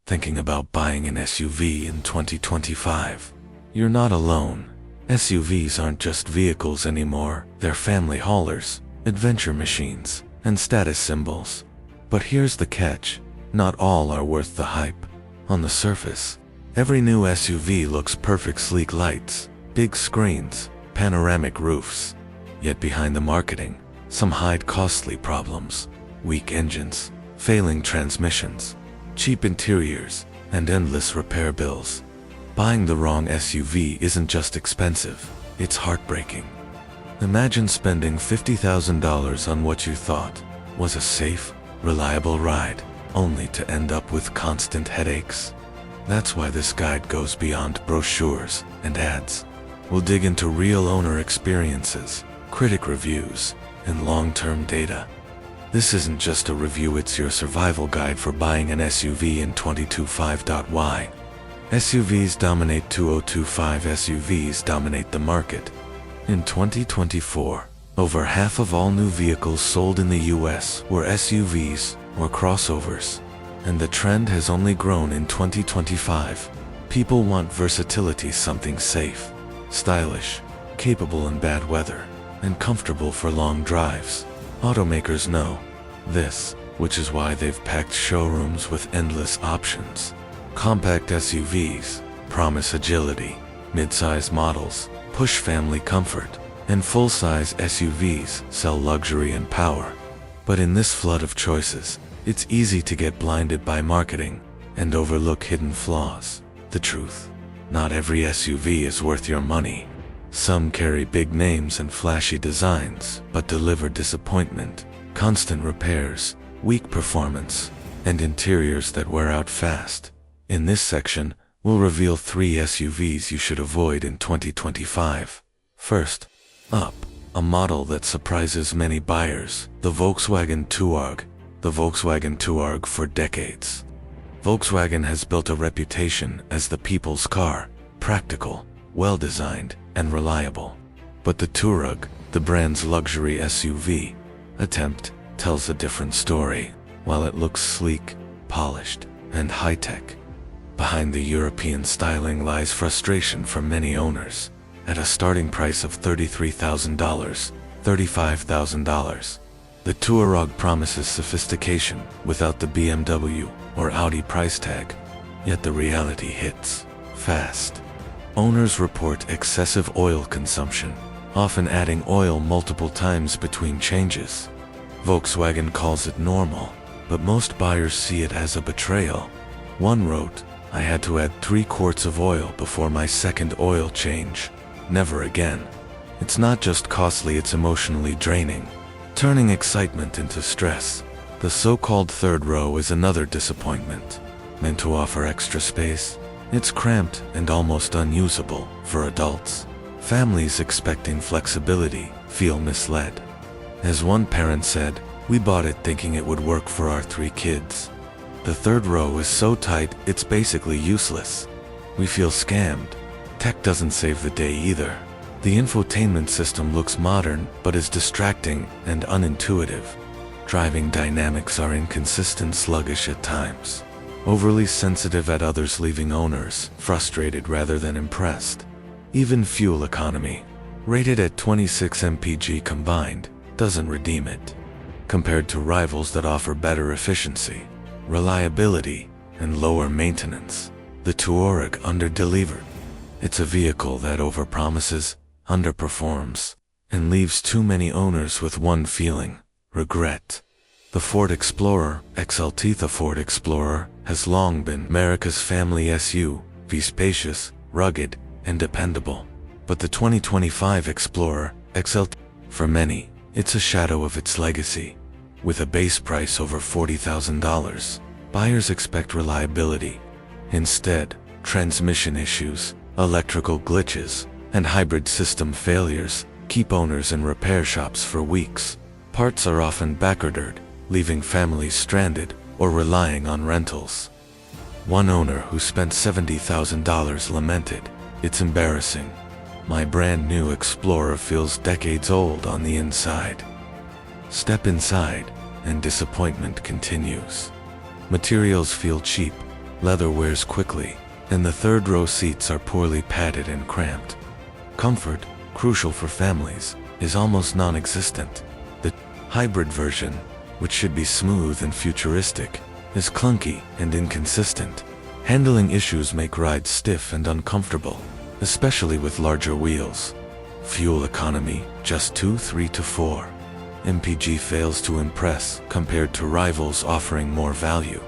thinking about buying an SUV in 2025. You're not alone. SUVs aren't just vehicles anymore, they're family haulers, adventure machines, and status symbols. But here's the catch, not all are worth the hype. On the surface, every new SUV looks perfect: sleek lights, big screens, panoramic roofs. Yet behind the marketing, some hide costly problems: weak engines, failing transmissions, cheap interiors, and endless repair bills. Buying the wrong SUV isn't just expensive, it's heartbreaking. Imagine spending $50,000 on what you thought was a safe, reliable ride, only to end up with constant headaches. That's why this guide goes beyond brochures and ads. We'll dig into real owner experiences, critic reviews, and long-term data. This isn't just a review, it's your survival guide for buying an SUV in 2025. SUVs dominate 2025. SUVs dominate the market. In 2024, over half of all new vehicles sold in the US were SUVs or crossovers, and the trend has only grown in 2025. People want versatility, something safe, stylish, capable in bad weather, and comfortable for long drives. Automakers know this, which is why they've packed showrooms with endless options. Compact SUVs promise agility, mid-size models push family comfort, and full-size SUVs sell luxury and power. But in this flood of choices, it's easy to get blinded by marketing and overlook hidden flaws. The truth: not every SUV is worth your money. Some carry big names and flashy designs, but deliver disappointment, constant repairs, weak performance, and interiors that wear out fast. In this section, we'll reveal 3 SUVs you should avoid in 2025. First, up, a model that surprises many buyers, the Volkswagen Touareg. The Volkswagen Touareg for decades. Volkswagen has built a reputation as the people's car, practical, well-designed, and reliable. But the Touareg, the brand's luxury SUV attempt, tells a different story. While it looks sleek, polished, and high-tech, behind the European styling lies frustration for many owners. At a starting price of $33,000, $35,000, the Touareg promises sophistication without the BMW or Audi price tag. Yet the reality hits fast. Owners report excessive oil consumption, often adding oil multiple times between changes. Volkswagen calls it normal, but most buyers see it as a betrayal. One wrote, "I had to add 3 quarts of oil before my second oil change. Never again." It's not just costly, it's emotionally draining, turning excitement into stress. The so-called third row is another disappointment. Meant to offer extra space, it's cramped and almost unusable for adults. Families expecting flexibility feel misled. As one parent said, "We bought it thinking it would work for our 3 kids. The third row is so tight, it's basically useless. We feel scammed." Tech doesn't save the day either. The infotainment system looks modern, but is distracting and unintuitive. Driving dynamics are inconsistent, sluggish at times, overly sensitive at others, leaving owners frustrated rather than impressed. Even fuel economy, rated at 26 mpg combined, doesn't redeem it. Compared to rivals that offer better efficiency, reliability, and lower maintenance, the Touareg underdelivered. It's a vehicle that overpromises, underperforms, and leaves too many owners with one feeling: regret. The Ford Explorer XLT. The Ford Explorer has long been America's family SUV, spacious, rugged, and dependable. But the 2025 Explorer XLT, for many, it's a shadow of its legacy. With a base price over $40,000, buyers expect reliability. Instead, transmission issues, electrical glitches, and hybrid system failures keep owners in repair shops for weeks. Parts are often backordered, leaving families stranded or relying on rentals. One owner who spent $70,000 lamented, "It's embarrassing. My brand new Explorer feels decades old on the inside." Step inside, and disappointment continues. Materials feel cheap, leather wears quickly, and the third row seats are poorly padded and cramped. Comfort, crucial for families, is almost non-existent. The hybrid version, which should be smooth and futuristic, is clunky and inconsistent. Handling issues make rides stiff and uncomfortable, especially with larger wheels. Fuel economy, just 2.3 to 4. MPG fails to impress compared to rivals offering more value.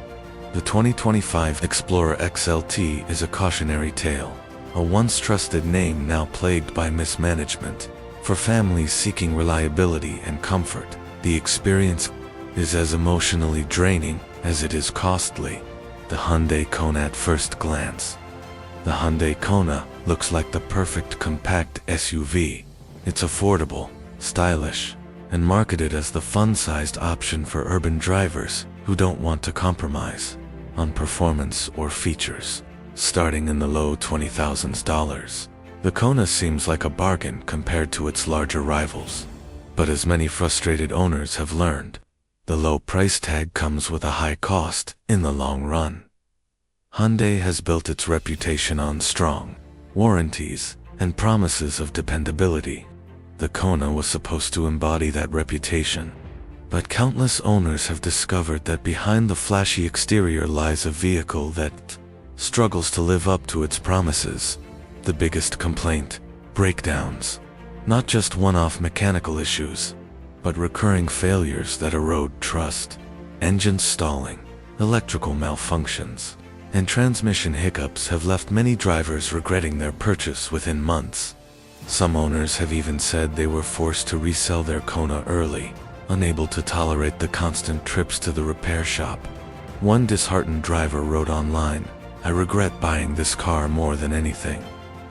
The 2025 Explorer XLT is a cautionary tale, a once trusted name now plagued by mismanagement. For families seeking reliability and comfort, the experience is as emotionally draining as it is costly. The Hyundai Kona at first glance. The Hyundai Kona looks like the perfect compact SUV. It's affordable, stylish, and marketed as the fun-sized option for urban drivers who don't want to compromise on performance or features. Starting in the low $20,000s, the Kona seems like a bargain compared to its larger rivals. But as many frustrated owners have learned, the low price tag comes with a high cost in the long run. Hyundai has built its reputation on strong warranties and promises of dependability. The Kona was supposed to embody that reputation. But countless owners have discovered that behind the flashy exterior lies a vehicle that struggles to live up to its promises. The biggest complaint: breakdowns. Not just one-off mechanical issues, but recurring failures that erode trust. Engine stalling, electrical malfunctions, and transmission hiccups have left many drivers regretting their purchase within months. Some owners have even said they were forced to resell their Kona early, unable to tolerate the constant trips to the repair shop. One disheartened driver wrote online, "I regret buying this car more than anything.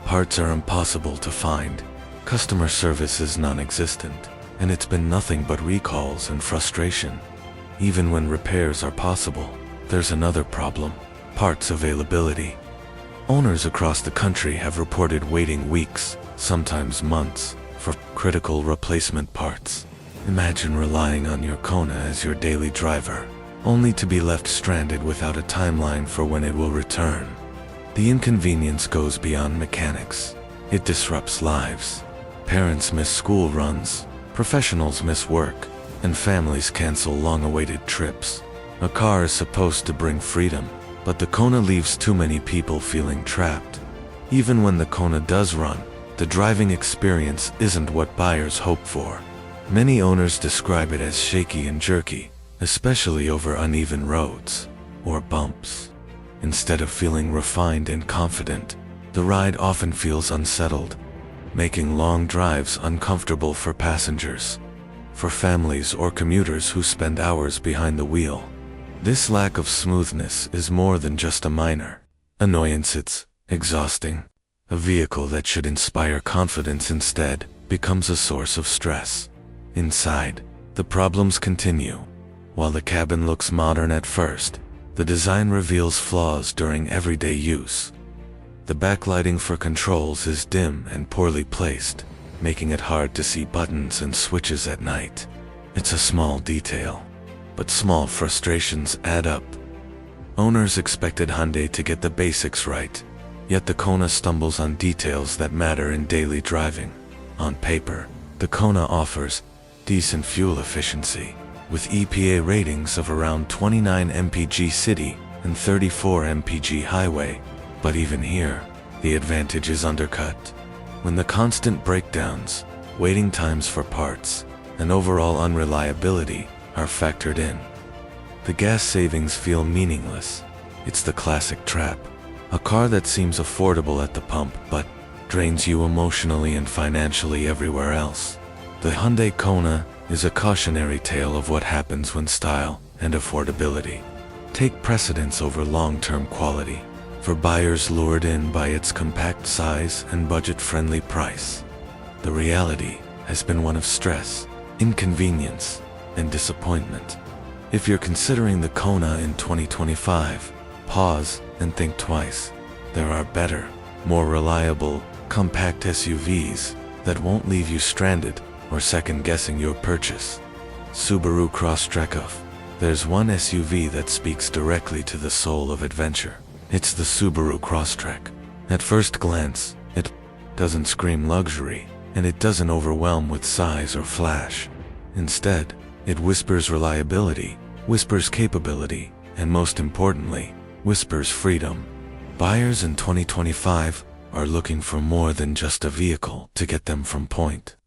Parts are impossible to find. Customer service is non-existent, and it's been nothing but recalls and frustration. Even when repairs are possible, there's another problem: parts availability." Owners across the country have reported waiting weeks, sometimes months, for critical replacement parts. Imagine relying on your Kona as your daily driver, only to be left stranded without a timeline for when it will return. The inconvenience goes beyond mechanics. It disrupts lives. Parents miss school runs, professionals miss work, and families cancel long-awaited trips. A car is supposed to bring freedom, but the Kona leaves too many people feeling trapped. Even when the Kona does run, the driving experience isn't what buyers hope for. Many owners describe it as shaky and jerky, especially over uneven roads or bumps. Instead of feeling refined and confident, the ride often feels unsettled, making long drives uncomfortable for passengers. For families or commuters who spend hours behind the wheel, this lack of smoothness is more than just a minor annoyance. It's exhausting. A vehicle that should inspire confidence instead becomes a source of stress. Inside, the problems continue. While the cabin looks modern at first, the design reveals flaws during everyday use. The backlighting for controls is dim and poorly placed, making it hard to see buttons and switches at night. It's a small detail, but small frustrations add up. Owners expected Hyundai to get the basics right, yet the Kona stumbles on details that matter in daily driving. On paper, the Kona offers decent fuel efficiency, with EPA ratings of around 29 mpg city and 34 mpg highway. But even here, the advantage is undercut when the constant breakdowns, waiting times for parts, and overall unreliability are factored in. The gas savings feel meaningless. It's the classic trap. A car that seems affordable at the pump but drains you emotionally and financially everywhere else. The Hyundai Kona is a cautionary tale of what happens when style and affordability take precedence over long-term quality. For buyers lured in by its compact size and budget-friendly price, the reality has been one of stress, inconvenience, and disappointment. If you're considering the Kona in 2025, pause and think twice. There are better, more reliable, compact SUVs that won't leave you stranded or second-guessing your purchase. Subaru Crosstrek. There's one SUV that speaks directly to the soul of adventure. It's the Subaru Crosstrek. At first glance, it doesn't scream luxury, and it doesn't overwhelm with size or flash. Instead, it whispers reliability, whispers capability, and most importantly, whispers freedom. Buyers in 2025 are looking for more than just a vehicle to get them from point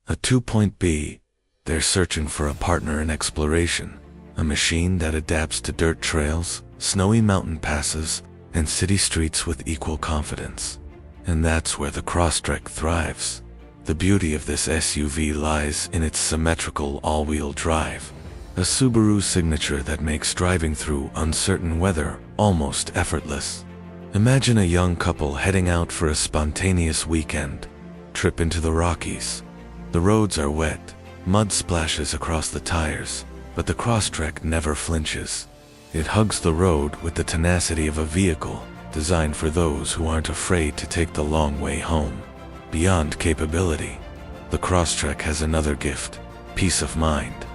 A to point B. They're searching for a partner in exploration, a machine that adapts to dirt trails, snowy mountain passes, and city streets with equal confidence. And that's where the Crosstrek thrives. The beauty of this SUV lies in its symmetrical all-wheel drive, a Subaru signature that makes driving through uncertain weather almost effortless. Imagine a young couple heading out for a spontaneous weekend trip into the Rockies. The roads are wet, mud splashes across the tires, but the Crosstrek never flinches. It hugs the road with the tenacity of a vehicle designed for those who aren't afraid to take the long way home. Beyond capability, the Crosstrek has another gift: peace of mind.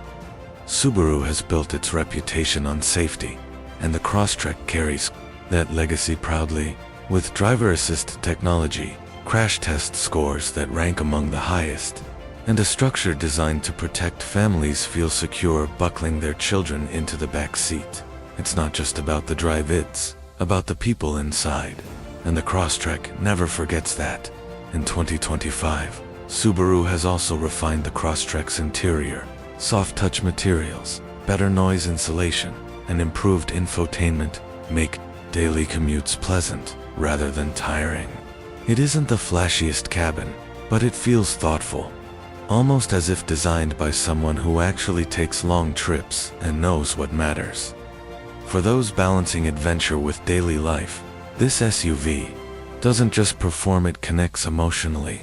Subaru has built its reputation on safety, and the Crosstrek carries that legacy proudly. With driver assist technology, crash test scores that rank among the highest, and a structure designed to protect families feel secure buckling their children into the back seat. It's not just about the drive, it's about the people inside, and the Crosstrek never forgets that. In 2025, Subaru has also refined the Crosstrek's interior. Soft touch materials, better noise insulation, and improved infotainment make daily commutes pleasant rather than tiring. It isn't the flashiest cabin, but it feels thoughtful, almost as if designed by someone who actually takes long trips and knows what matters. For those balancing adventure with daily life, this SUV doesn't just perform, it connects emotionally.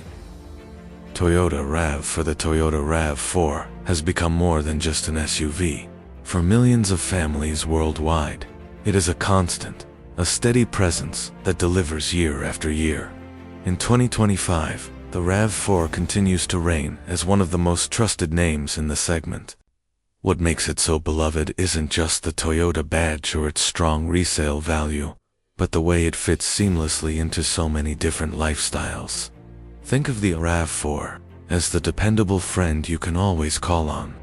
Toyota RAV4. For the Toyota RAV4 has become more than just an SUV. For millions of families worldwide, it is a constant, a steady presence that delivers year after year. In 2025, the RAV4 continues to reign as one of the most trusted names in the segment. What makes it so beloved isn't just the Toyota badge or its strong resale value, but the way it fits seamlessly into so many different lifestyles. Think of the RAV4 as the dependable friend you can always call on.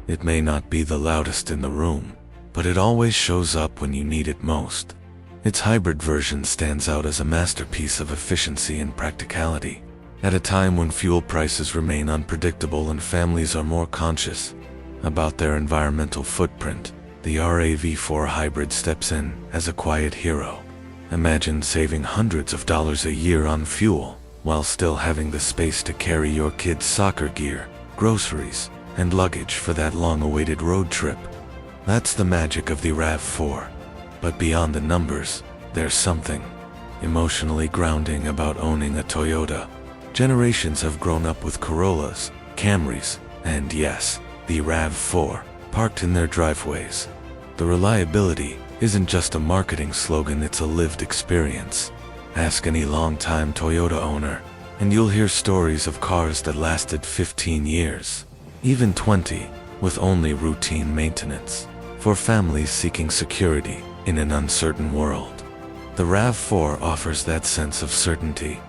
It may not be the loudest in the room, but it always shows up when you need it most. Its hybrid version stands out as a masterpiece of efficiency and practicality. At a time when fuel prices remain unpredictable and families are more conscious about their environmental footprint, the RAV4 Hybrid steps in as a quiet hero. Imagine saving hundreds of dollars a year on fuel, while still having the space to carry your kids' soccer gear, groceries, and luggage for that long-awaited road trip. That's the magic of the RAV4. But beyond the numbers, there's something emotionally grounding about owning a Toyota. Generations have grown up with Corollas, Camrys, and yes, the RAV4, parked in their driveways. The reliability isn't just a marketing slogan, it's a lived experience. Ask any long-time Toyota owner, and you'll hear stories of cars that lasted 15 years, even 20, with only routine maintenance. For families seeking security in an uncertain world, the RAV4 offers that sense of certainty.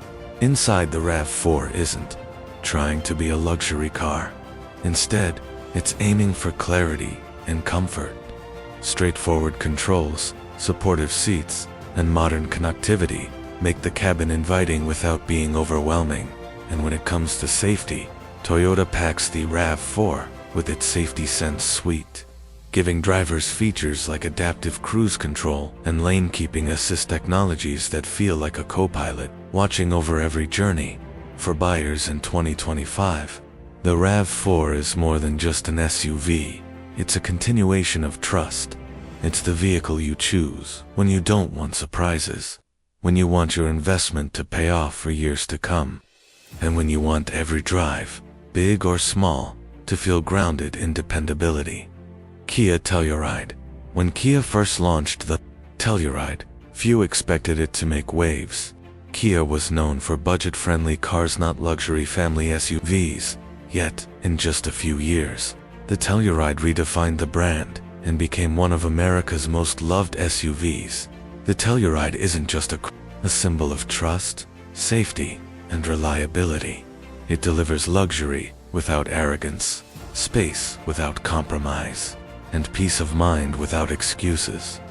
Inside, the RAV4 isn't trying to be a luxury car. Instead, it's aiming for clarity and comfort. Straightforward controls, supportive seats, and modern connectivity make the cabin inviting without being overwhelming. And when it comes to safety, Toyota packs the RAV4 with its Safety Sense suite, giving drivers features like adaptive cruise control and lane keeping assist technologies that feel like a co-pilot watching over every journey. For buyers in 2025, the RAV4 is more than just an SUV. It's a continuation of trust. It's the vehicle you choose when you don't want surprises, when you want your investment to pay off for years to come, and when you want every drive, big or small, to feel grounded in dependability. Kia Telluride. When Kia first launched the Telluride, few expected it to make waves. Kia was known for budget-friendly cars, not luxury family SUVs. Yet, in just a few years, the Telluride redefined the brand and became one of America's most loved SUVs. The Telluride isn't just a symbol of trust, safety, and reliability. It delivers luxury without arrogance, space without compromise, and peace of mind without excuses.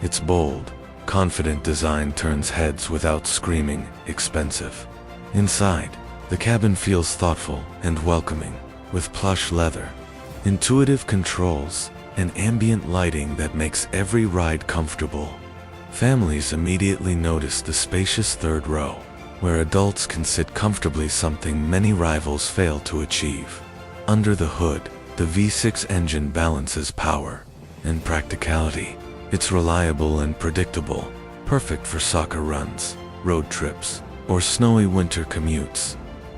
Its bold, confident design turns heads without screaming expensive. Inside, the cabin feels thoughtful and welcoming, with plush leather, intuitive controls, and ambient lighting that makes every ride comfortable. Families immediately notice the spacious third row, where adults can sit comfortably, something many rivals fail to achieve. Under the hood, the V6 engine balances power and practicality. It's reliable and predictable, perfect for soccer runs, road trips, or snowy winter commutes.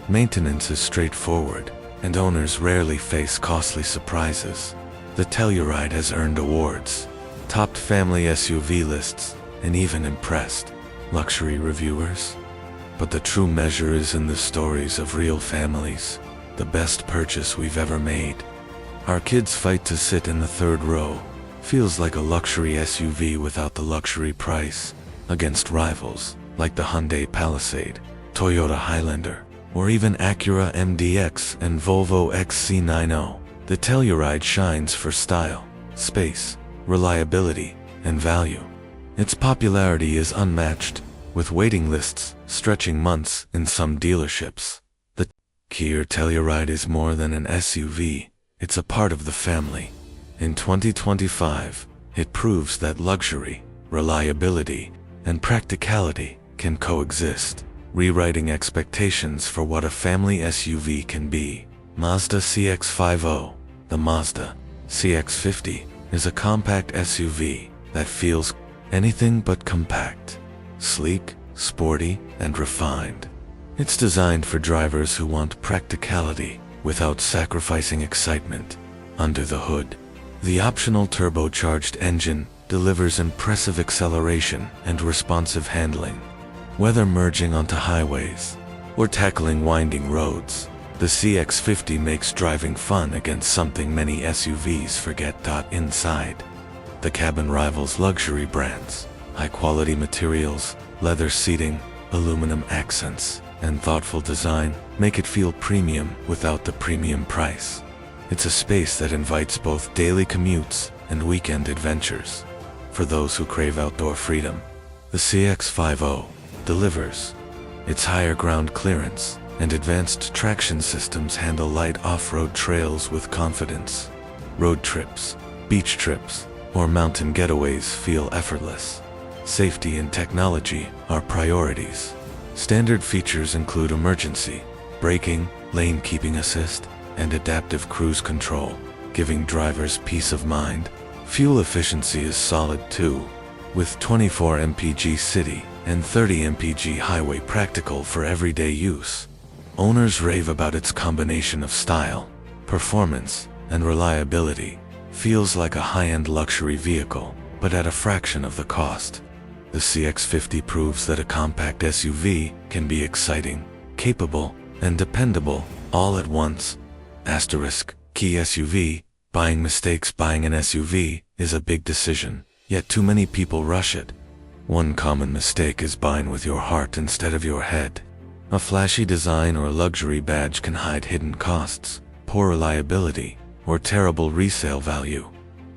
Maintenance is straightforward, and owners rarely face costly surprises. The Telluride has earned awards, topped family SUV lists, and even impressed luxury reviewers. But the true measure is in the stories of real families, the best purchase we've ever made. Our kids' fight to sit in the third row feels like a luxury SUV without the luxury price, against rivals like the Hyundai Palisade, Toyota Highlander, or even Acura MDX and Volvo XC90. The Telluride shines for style, space, reliability, and value. Its popularity is unmatched, with waiting lists stretching months in some dealerships. The Kia Telluride is more than an SUV, it's a part of the family. In 2025, it proves that luxury, reliability, and practicality can coexist, rewriting expectations for what a family SUV can be. Mazda CX-50. The Mazda CX-50 is a compact SUV that feels anything but compact. Sleek, sporty, and refined. It's designed for drivers who want practicality without sacrificing excitement. Under the hood, the optional turbocharged engine delivers impressive acceleration and responsive handling. Whether merging onto highways or tackling winding roads, the CX-50 makes driving fun against something many SUVs forget. Inside, the cabin rivals luxury brands. High-quality materials, leather seating, aluminum accents, and thoughtful design make it feel premium without the premium price. It's a space that invites both daily commutes and weekend adventures. For those who crave outdoor freedom, the CX-50 delivers. Its higher ground clearance and advanced traction systems handle light off-road trails with confidence. Road trips, beach trips, or mountain getaways feel effortless. Safety and technology are priorities. Standard features include emergency braking, lane keeping assist, and adaptive cruise control, giving drivers peace of mind. Fuel efficiency is solid too, with 24 mpg city and 30 mpg highway, practical for everyday use. Owners rave about its combination of style, performance, and reliability. Feels like a high-end luxury vehicle, but at a fraction of the cost. The CX-50 proves that a compact SUV can be exciting, capable, and dependable all at once. Key SUV. Buying mistakes. Buying an SUV is a big decision, yet too many people rush it. One common mistake is buying with your heart instead of your head. A flashy design or luxury badge can hide hidden costs, poor reliability, or terrible resale value.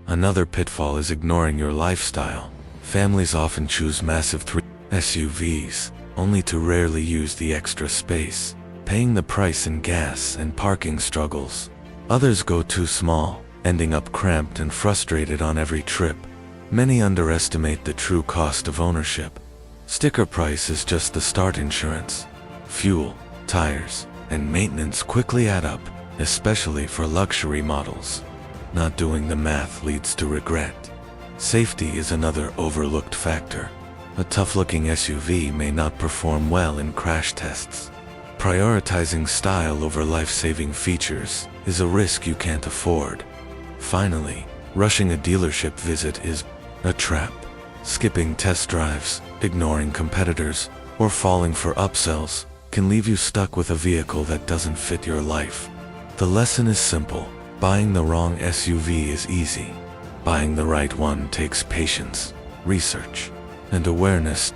Another pitfall is ignoring your lifestyle. Families often choose massive SUVs, only to rarely use the extra space, paying the price in gas and parking struggles. Others go too small, ending up cramped and frustrated on every trip. Many underestimate the true cost of ownership. Sticker price is just the start. Insurance, fuel, tires, and maintenance quickly add up, especially for luxury models. Not doing the math leads to regret. Safety is another overlooked factor. A tough-looking SUV may not perform well in crash tests. Prioritizing style over life-saving features is a risk you can't afford. Finally, rushing a dealership visit is a trap. Skipping test drives, ignoring competitors, or falling for upsells can leave you stuck with a vehicle that doesn't fit your life. The lesson is simple. Buying the wrong SUV is easy. Buying the right one takes patience, research, and awareness